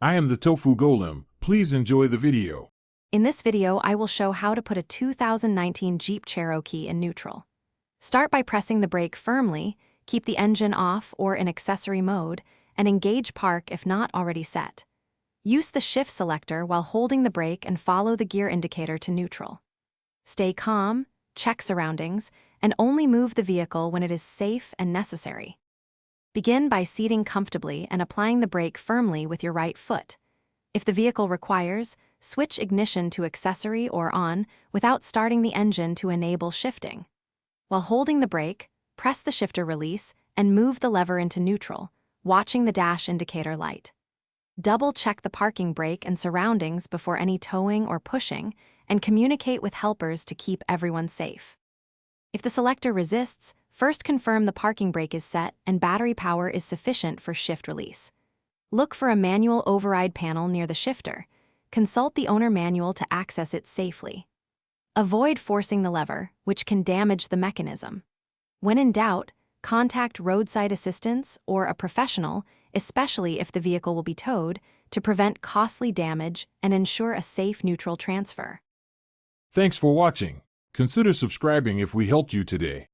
I am the Tofu Golem. Please enjoy the video. In this video, I will show how to put a 2019 Jeep Cherokee in neutral. Start by pressing the brake firmly, keep the engine off or in accessory mode, and engage park if not already set. Use the shift selector while holding the brake and follow the gear indicator to neutral. Stay calm, check surroundings, and only move the vehicle when it is safe and necessary. Begin by seating comfortably and applying the brake firmly with your right foot. If the vehicle requires, switch ignition to accessory or on without starting the engine to enable shifting. While holding the brake, press the shifter release and move the lever into neutral, watching the dash indicator light. Double-check the parking brake and surroundings before any towing or pushing, and communicate with helpers to keep everyone safe. If the selector resists, first confirm the parking brake is set and battery power is sufficient for shift release. Look for a manual override panel near the shifter. Consult the owner manual to access it safely. Avoid forcing the lever, which can damage the mechanism. When in doubt, contact roadside assistance or a professional, especially if the vehicle will be towed, to prevent costly damage and ensure a safe neutral transfer. Thanks for watching. Consider subscribing if we helped you today.